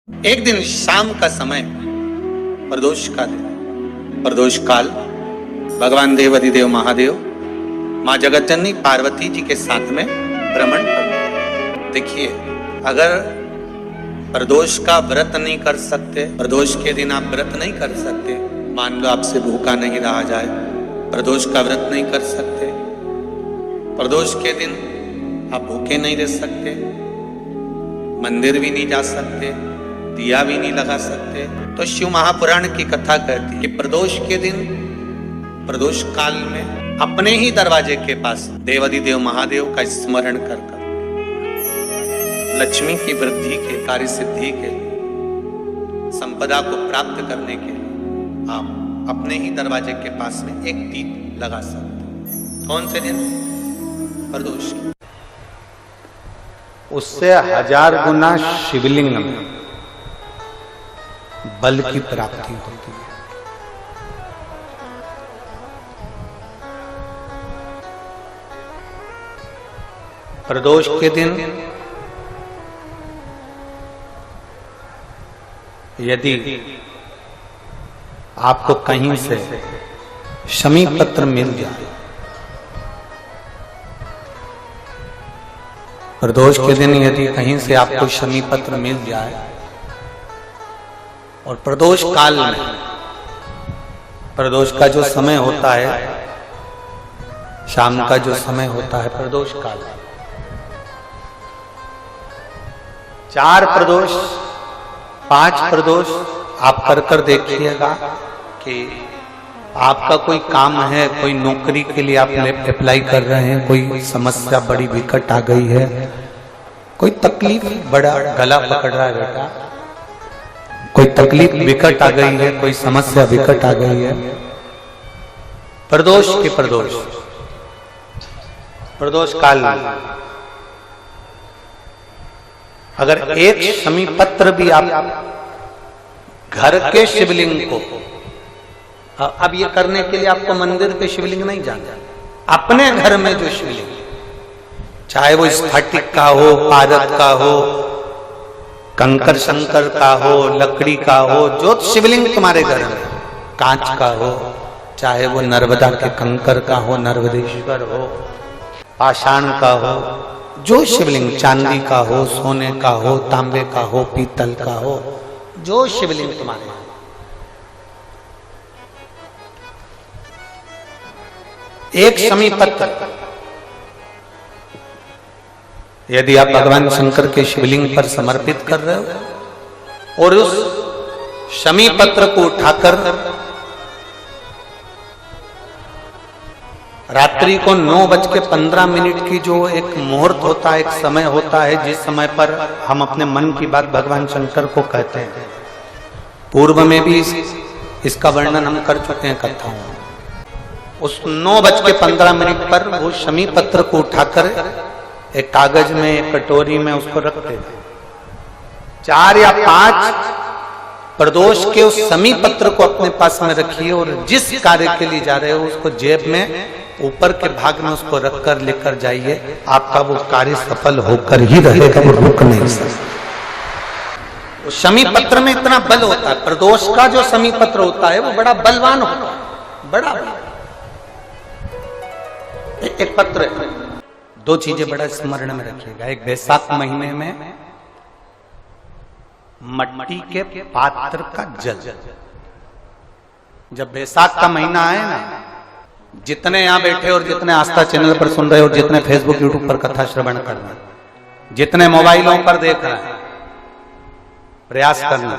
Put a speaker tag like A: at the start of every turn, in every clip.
A: एक दिन शाम का समय, प्रदोष का दिन, प्रदोष काल, भगवान देव अधिदेव महादेव माँ जगत जननी पार्वती जी के साथ में भ्रमण कर। देखिए, अगर प्रदोष का व्रत नहीं कर सकते, प्रदोष के दिन आप व्रत नहीं कर सकते, मान लो आपसे भूखा नहीं रहा जाए, प्रदोष का व्रत नहीं कर सकते, प्रदोष के दिन आप भूखे नहीं रह सकते, मंदिर भी नहीं जा सकते, दिया भी नहीं लगा सकते, तो शिव महापुराण की कथा कहती है कि प्रदोष के दिन, प्रदोष काल में अपने ही दरवाजे के पास देवाधिदेव महादेव का स्मरण कर लक्ष्मी की वृद्धि के, कार्य सिद्धि के, संपदा को प्राप्त करने के लिए आप अपने ही दरवाजे के पास में एक दीप लगा सकते। कौन से दिन? प्रदोष।
B: उससे 1000 गुना शिवलिंग में बल की प्राप्ति होती है। प्रदोष के दिन यदि आपको कहीं से शमी पत्र मिल जाए, प्रदोष के दिन यदि कहीं से आपको शमी पत्र मिल जाए और प्रदोष काल में, प्रदोष का जो समय होता है, शाम का जो समय होता है प्रदोष काल, 4 प्रदोष 5 प्रदोष आप कर देखिएगा कि आपका कोई काम है, कोई नौकरी के लिए आप अप्लाई कर रहे हैं, कोई समस्या बड़ी विकट आ गई है, कोई तकलीफ, बड़ा गला पकड़ रहा है बेटा, कोई तकलीफ विकट आ गई है, कोई समस्या विकट आ गई है, प्रदोष के प्रदोष काल में अगर एक शमी पत्र भी आप घर के शिवलिंग को, अब ये करने के लिए आपको मंदिर के शिवलिंग नहीं जाना, अपने घर में जो शिवलिंग, चाहे वो स्फटिक का हो, पारद का हो, कंकर शंकर का हो, लकड़ी का हो, जो शिवलिंग तुम्हारे घर में, कांच का हो, चाहे वो नर्मदा के कंकर का हो, नर्मदेश्वर हो, पाषाण का हो, जो शिवलिंग, चांदी का हो, सोने का हो, तांबे का हो, पीतल का हो, जो शिवलिंग तुम्हारे, एक शमी पत्र यदि आप भगवान शंकर के शिवलिंग पर समर्पित कर रहे हो और उस शमी पत्र को उठाकर रात्रि को 9:15 की जो एक मुहूर्त होता है, एक समय होता है, जिस समय पर हम अपने मन की बात भगवान शंकर को कहते हैं, पूर्व में भी इसका वर्णन हम कर चुके हैं कथाओं में। उस 9:15 पर वो शमी पत्र को उठाकर एक कागज में, एक कटोरी में उसको रखते थे। 4 या 5 प्रदोष के उस शमी पत्र को अपने पास में रखिए और जिस कार्य के लिए जा रहे हो उसको जेब में ऊपर के भाग में उसको रखकर लेकर जाइए, आपका वो कार्य सफल होकर ही रहेगा, वो रुक नहीं सकता। शमी पत्र में इतना बल होता है, प्रदोष का जो शमी पत्र होता है वो बड़ा बलवान होता है, बड़ा एक पत्र है। 2 चीजें बड़ा स्मरण में रखिएगा। एक, बैसाख महीने में मट्टी के पात्र का जल, जब बैसाख का महीना आए ना, जितने यहां बैठे और जितने आस्था चैनल पर सुन रहे और जितने फेसबुक यूट्यूब पर कथा श्रवण कर रहे, जितने मोबाइलों पर देख रहे हैं, प्रयास करना,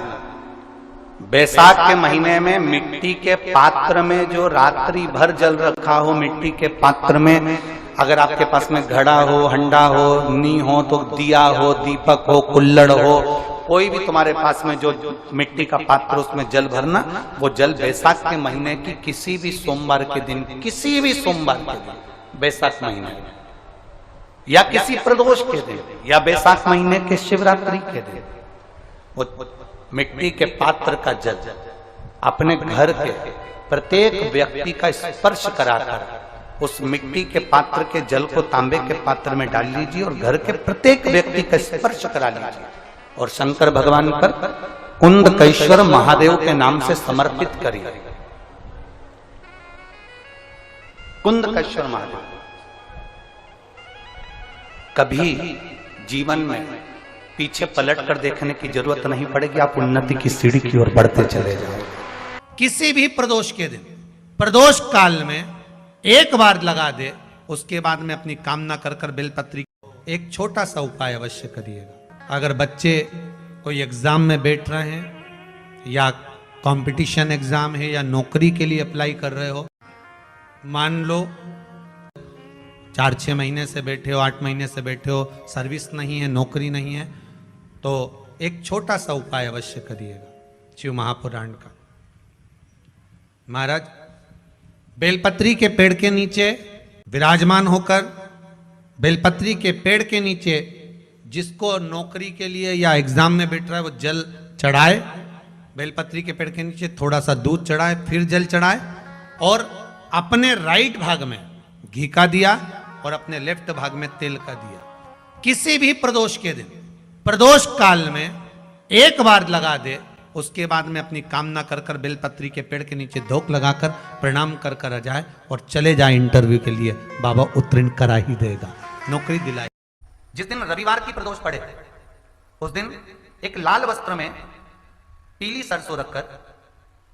B: बैसाख के महीने में मिट्टी के पात्र में जो रात्रि भर जल रखा हो, मिट्टी के पात्र में, अगर आपके पास में घड़ा हो, हंडा हो, नी हो, तो दिया हो, दीपक हो, कुल्लड़ हो, कोई भी तुम्हारे पास में जो मिट्टी का पात्र, उसमें जल भरना। वो जल बैसाख के महीने की किसी भी सोमवार के दिन, किसी भी सोमवार के दिन, बैसाख महीने में, या किसी प्रदोष के दिन, या बैसाख महीने के शिवरात्रि के दिन, वो मिट्टी के पात्र का जल अपने घर के प्रत्येक व्यक्ति का स्पर्श कराकर उस मिट्टी के पात्र के जल को तांबे के पात्र में डाल लीजिए और घर के प्रत्येक व्यक्ति का स्पर्श करा लीजिए। और शंकर भगवान पर कुंडकेश्वर महादेव के नाम से समर्पित करिए। कुंडकेश्वर महादेव। कभी जीवन में पीछे पलट कर देखने की जरूरत नहीं पड़ेगी, आप उन्नति की सीढ़ी की ओर बढ़ते चले जाओ।
A: किसी भी प्रदोष के दिन, प्रदोष काल में एक बार लगा दे, उसके बाद में अपनी कामना कर कर बेलपत्री एक छोटा सा उपाय अवश्य करिएगा। अगर बच्चे कोई एग्जाम में बैठ रहे हैं या कंपटीशन एग्जाम है या नौकरी के लिए अप्लाई कर रहे हो, मान लो 4-6 महीने से बैठे हो, 8 महीने से बैठे हो, सर्विस नहीं है, नौकरी नहीं है, तो एक छोटा सा उपाय अवश्य करिएगा शिव महापुराण का। महाराज बेलपत्री के पेड़ के नीचे विराजमान होकर, बेलपत्री के पेड़ के नीचे जिसको नौकरी के लिए या एग्जाम में बैठ रहा है वो जल चढ़ाए, बेलपत्री के पेड़ के नीचे थोड़ा सा दूध चढ़ाए, फिर जल चढ़ाए और अपने राइट भाग में घी का दिया और अपने लेफ्ट भाग में तेल का दिया। किसी भी प्रदोष के दिन, प्रदोष काल में एक बार लगा दे, उसके बाद में अपनी कामना कर कर बेलपत्री के पेड़ के नीचे धोख लगाकर प्रणाम कर कर आ जाए और चले जाए इंटरव्यू के लिए, बाबा उत्तीर्ण करा ही देगा, नौकरी दिलाए।
B: जिस दिन रविवार की प्रदोष पड़े उस दिन एक लाल वस्त्र में पीली सरसों रखकर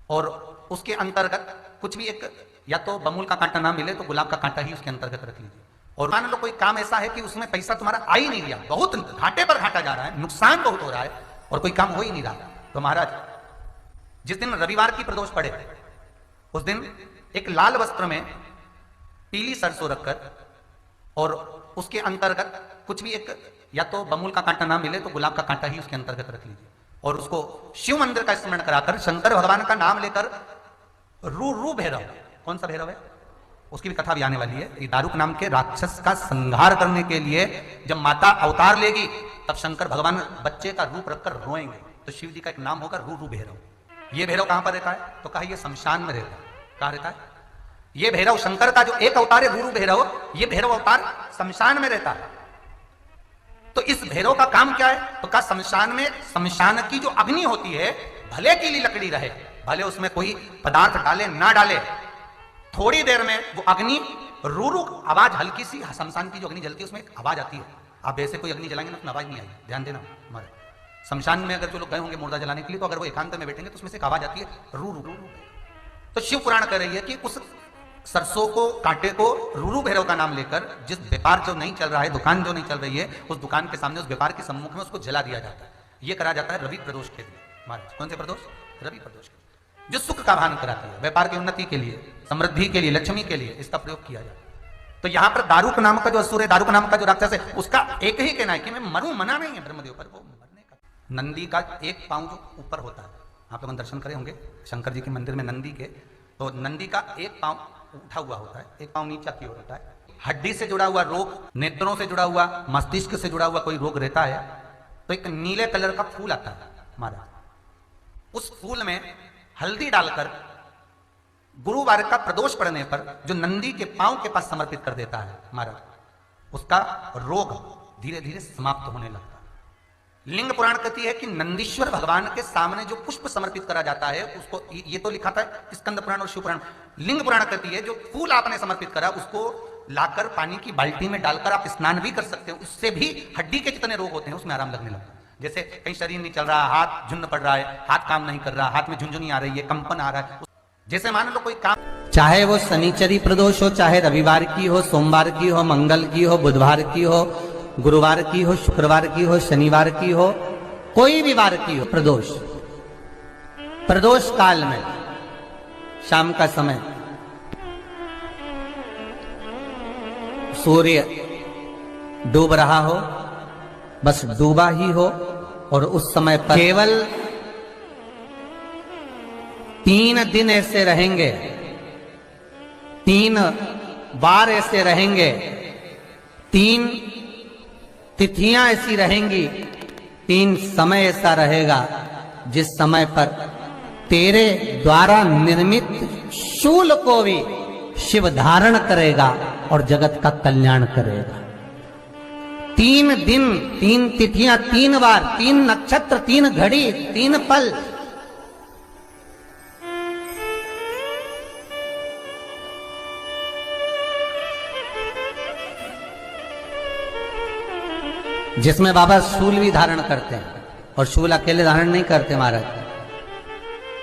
B: और उसके अंतर्गत कुछ भी एक, या तो बमूल का कांटा ना मिले तो गुलाब का कांटा ही उसके अंतर्गत रख लीजिए। और मान लो कोई काम ऐसा है कि उसमें पैसा तुम्हारा आ ही नहीं रहा, बहुत घाटे पर घाटा जा रहा है, नुकसान बहुत हो रहा है और कोई काम हो ही नहीं रहा, तो महाराज जिस दिन रविवार की प्रदोष पड़े उस दिन एक लाल वस्त्र में पीली सरसों रखकर और उसके अंतर्गत कुछ भी एक, या तो बमूल का कांटा ना मिले तो गुलाब का कांटा ही उसके अंतर्गत रख लीजिए और उसको शिव मंदिर का स्मरण कराकर शंकर भगवान का नाम लेकर रू भैरव, कौन सा भैरव है उसकी भी कथा भी आने वाली है। ये दारुक नाम के राक्षस का संहार करने के लिए जब माता अवतार लेगी तब शंकर भगवान बच्चे का रूप रखकर रोएंगे, तो शिव जी का एक नाम होगा रू भैरव। ये भैरव कहां पर रहता है तो कहा ये शमशान में रहता है। कहां रहता है ये भैरव? शंकर का जो एक अवतार है रू भैरव, ये भैरव अवतार शमशान में रहता है। तो इस भैरव का काम क्या है तो कहा शमशान में, शमशान की जो अग्नि होती है भले की लकड़ी रहे, भले उसमें कोई पदार्थ डाले ना डाले, थोड़ी देर में वो अग्नि रू आवाज, हल्की सी शमशान की जो अग्नि जलती है उसमें एक आवाज आती है। आप वैसे कोई अग्नि जलाएंगे ना उसमें आवाज नहीं आएगी, ध्यान देना। हमारे शमशान में अगर जो लोग गए होंगे मुर्दा जलाने के लिए, तो अगर वो एकांत में बैठेंगे तो उसमें से एक आवाज आती है रू रू। तो शिव पुराण कह रही है कि उस सरसों को, कांटे को रू भैरव का नाम लेकर जिस व्यापार जो नहीं चल रहा है, दुकान जो नहीं चल रही है, उस दुकान के सामने, उस व्यापार के सम्मुख में उसको जला दिया जाता है। ये करा जाता है रवि प्रदोष के दिन। महाराज कौन से प्रदोष? रवि प्रदोष के, जो सुख का भान कराती है, व्यापार की उन्नति के लिए, समृद्धि के लिए, लक्ष्मी के लिए इसका प्रयोग किया जाता है। तो यहां पर दारुक नाम का जो असुर है, दारुक नाम का जो राक्षस है, उसका एक ही कहना है कि मैं मरूं, मना नहीं है ब्रह्मदेव पर, वो मरने का। नंदी का एक पांव जो ऊपर होता है, आप लोग दर्शन करे होंगे शंकर जी के मंदिर में नंदी के, तो नंदी का एक पांव उठा हुआ होता है, एक पांव नीचे की ओर होता है। हड्डी से जुड़ा हुआ रोग, नेत्रों से जुड़ा हुआ, मस्तिष्क से जुड़ा हुआ कोई रोग रहता है तो एक नीले कलर का फूल आता है हमारा, उस फूल में हल्दी डालकर गुरुवार का प्रदोष पड़ने पर जो नंदी के पांव के पास समर्पित कर देता है महाराज, उसका रोग धीरे धीरे समाप्त होने लगता है। लिंग पुराण कहती है कि नंदीश्वर भगवान के सामने जो पुष्प समर्पित करा जाता है उसको, ये तो लिखा था स्कंद पुराण और शिव पुराण। लिंग पुराण कहती है जो फूल आपने समर्पित करा उसको लाकर पानी की बाल्टी में डालकर आप स्नान भी कर सकते हो, उससे भी हड्डी के जितने रोग होते हैं उसमें आराम लगने लगता है। जैसे कहीं शरीर नहीं चल रहा, हाथ झुन्न पड़ रहा है, हाथ काम नहीं कर रहा, हाथ में झुंझुनी आ रही है, कंपन आ रहा है, जैसे मान लो कोई काम,
C: चाहे वो शनिचरी प्रदोष हो, चाहे रविवार की हो, सोमवार की हो, मंगल की हो, बुधवार की हो, गुरुवार की हो, शुक्रवार की हो, शनिवार की हो, कोई भी वार की हो, प्रदोष, प्रदोष काल में शाम का समय सूर्य डूब रहा हो, बस डूबा ही हो, और उस समय पर केवल 3 दिन ऐसे रहेंगे, 3 बार ऐसे रहेंगे, 3 तिथियां ऐसी रहेंगी, 3 समय ऐसा रहेगा जिस समय पर तेरे द्वारा निर्मित शूल को भी शिव धारण करेगा और जगत का कल्याण करेगा। 3 दिन, 3 तिथियां, 3 बार, 3 नक्षत्र, 3 घड़ी, 3 पल। जिसमें बाबा शूल भी धारण करते हैं, और शूल अकेले धारण नहीं करते महाराज।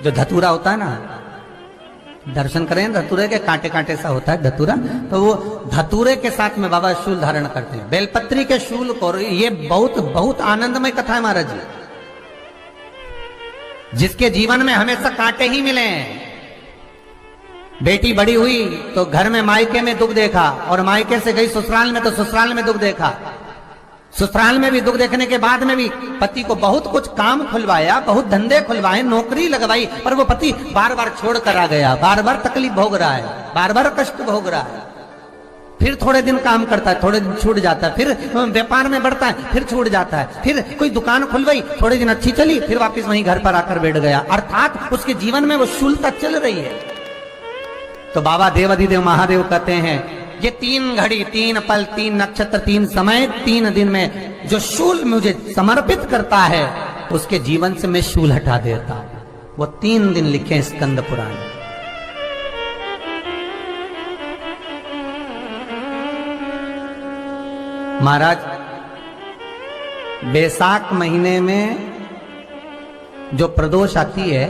C: जो धतूरा होता है ना, दर्शन करें धतूरे के, कांटे कांटे सा होता है धतूरा, तो वो धतूरे के साथ में बाबा शूल धारण करते हैं, बेलपत्री के शूल को। ये बहुत बहुत आनंदमय कथा है महाराज जी। जिसके जीवन में हमेशा कांटे ही मिले हैं। बेटी बड़ी हुई तो घर में मायके में दुख देखा, और मायके से गई ससुराल में तो ससुराल में दुख देखा। ससुराल में भी दुख देखने के बाद में भी पति को बहुत कुछ काम खुलवाया, बहुत धंधे खुलवाए, नौकरी लगवाई, पर वो पति बार बार छोड़ कर आ गया, बार बार तकलीफ भोग रहा है, बार बार कष्ट भोग रहा है। फिर थोड़े दिन काम करता है, थोड़े दिन छूट जाता है, फिर व्यापार में बढ़ता है, फिर छूट जाता है, फिर कोई दुकान खुलवाई, थोड़े दिन अच्छी चली, फिर वापस वहीं घर पर आकर बैठ गया। अर्थात उसके जीवन में वो शूलता चल रही है। तो बाबा देवाधिदेव महादेव कहते हैं, ये 3 घड़ी, 3 पल, 3 नक्षत्र, 3 समय, 3 दिन में जो शूल मुझे समर्पित करता है, उसके जीवन से मैं शूल हटा देता हूं। वो 3 दिन लिखे स्कंद पुराण। महाराज, बैसाख महीने में जो प्रदोष आती है,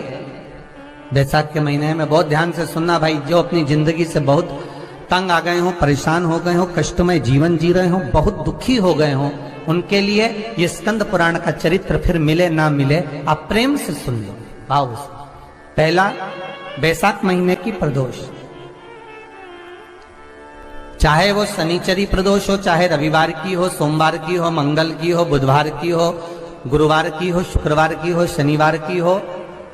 C: बैसाख के महीने में बहुत ध्यान से सुनना भाई, जो अपनी जिंदगी से बहुत तंग आ गए हो, परेशान हो गए हो, कष्टमय जीवन जी रहे हो, बहुत दुखी हो गए हो, उनके लिए ये स्कंद पुराण का चरित्र फिर मिले ना मिले, आप प्रेम से सुन लो भाव से। पहला, बैसाख महीने की प्रदोष, चाहे वो शनिचरी प्रदोष हो, चाहे रविवार की हो, सोमवार की हो, मंगल की हो, बुधवार की हो, गुरुवार की हो, शुक्रवार की हो, शनिवार की हो,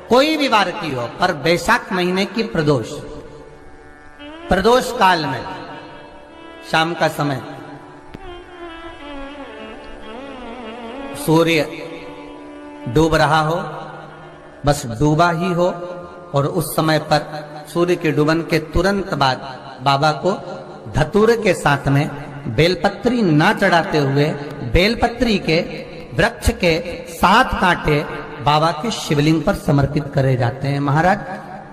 C: कोई भी वार की हो, पर बैसाख महीने की प्रदोष, प्रदोष काल में शाम का समय सूर्य डूब रहा हो, बस डूबा ही हो, और उस समय पर सूर्य के डूबन के तुरंत बाद बाबा को धतूरे के साथ में बेलपत्री ना चढ़ाते हुए, बेलपत्री के वृक्ष के 7 कांटे बाबा के शिवलिंग पर समर्पित करे जाते हैं महाराज,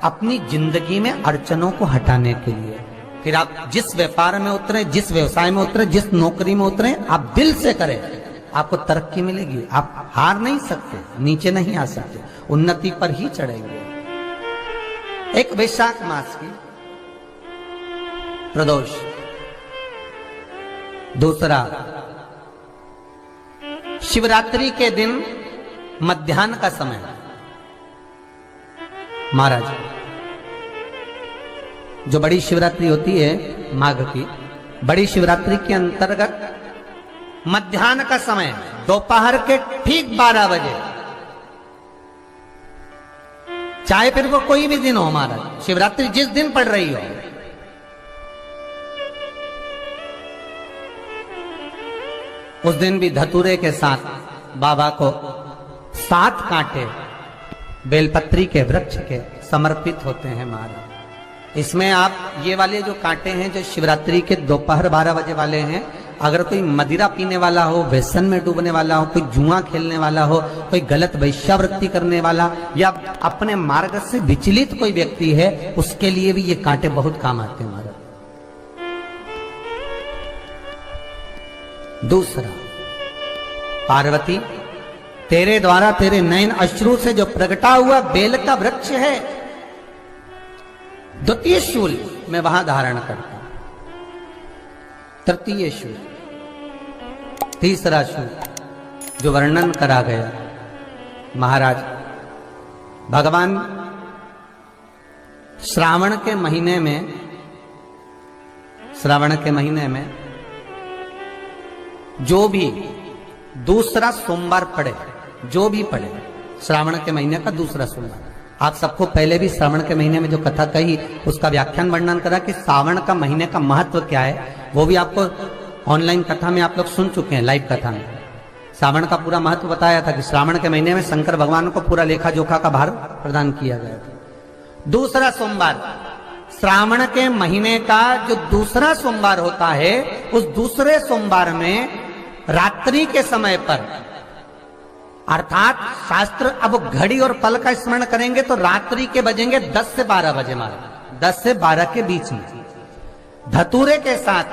C: अपनी जिंदगी में अड़चनों को हटाने के लिए। फिर आप जिस व्यापार में उतरे, जिस व्यवसाय में उतरे, जिस नौकरी में उतरे, आप दिल से करें, आपको तरक्की मिलेगी। आप हार नहीं सकते, नीचे नहीं आ सकते, उन्नति पर ही चढ़ेंगे। एक वैशाख मास की प्रदोष। दूसरा, शिवरात्रि के दिन मध्याह्न का समय महाराज, जो बड़ी शिवरात्रि होती है माघ की, बड़ी शिवरात्रि के अंतर्गत मध्याह्न का समय, दोपहर के ठीक 12 बजे, चाहे फिर वो कोई भी दिन हो महाराज, शिवरात्रि जिस दिन पड़ रही हो, उस दिन भी धतूरे के साथ बाबा को 7 कांटे बेलपत्री के वृक्ष के समर्पित होते हैं महाराज। इसमें आप ये वाले जो कांटे हैं, जो शिवरात्रि के दोपहर 12 बजे वाले हैं, अगर कोई मदिरा पीने वाला हो, व्यसन में डूबने वाला हो, कोई जुआ खेलने वाला हो, कोई गलत वैश्यावृत्ति करने वाला, या अपने मार्ग से विचलित कोई व्यक्ति है, उसके लिए भी ये कांटे बहुत काम आते हैं महाराज। दूसरा, पार्वती, तेरे द्वारा तेरे नयन अश्रु से जो प्रगटा हुआ बेल का वृक्ष है, द्वितीय शूल मैं वहां धारण करता हूं, तृतीय शूल, तीसरा शूल जो वर्णन करा गया महाराज। भगवान श्रावण के महीने में जो भी दूसरा सोमवार पड़े, जो भी पड़े, श्रावण के महीने का दूसरा सोमवार, आप सबको पहले भी श्रावण के महीने में जो कथा कही उसका व्याख्यान वर्णन करा कि श्रावण का महीने का महत्व क्या है, वो भी आपको ऑनलाइन कथा में आप लोग सुन चुके हैं, लाइव कथा में श्रावण का पूरा महत्व बताया था कि श्रावण के महीने में शंकर भगवान को पूरा लेखा जोखा का भार प्रदान किया गया था। दूसरा सोमवार, श्रावण के महीने का जो दूसरा सोमवार होता है, उस दूसरे सोमवार में रात्रि के समय पर, अर्थात शास्त्र अब घड़ी और पल का स्मरण करेंगे तो रात्रि के बजेंगे 10 से 12 बजे महाराज, 10 से 12 के बीच में धतूरे के साथ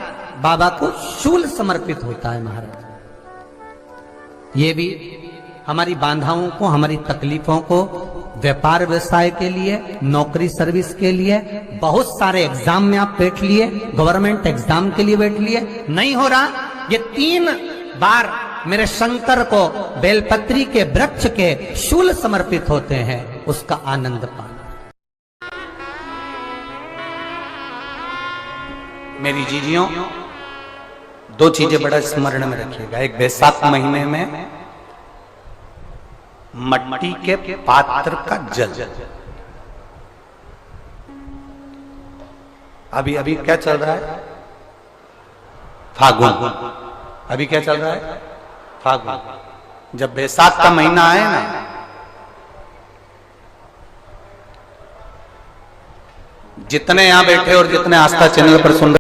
C: बाबा को शूल समर्पित होता है महाराज। ये भी हमारी बाधाओं को, हमारी तकलीफों को, व्यापार व्यवसाय के लिए, नौकरी सर्विस के लिए, बहुत सारे एग्जाम में आप बैठ लिए, गवर्नमेंट एग्जाम के लिए बैठ लिए, नहीं हो रहा, ये 3 बार मेरे शंकर को बेलपत्री के वृक्ष के शूल समर्पित होते हैं, उसका आनंद पाना।
B: मेरी जीजियों, 2 चीजें बड़ा स्मरण में रखिएगा। एक, बैसाख महीने में मट्टी के पात्र का जल, अभी क्या चल रहा है? फागुन। अभी क्या चल रहा है? फागुन। जब बैसाख का महीना आए ना, जितने यहां बैठे और जितने आस्था चैनल पर सुन रहे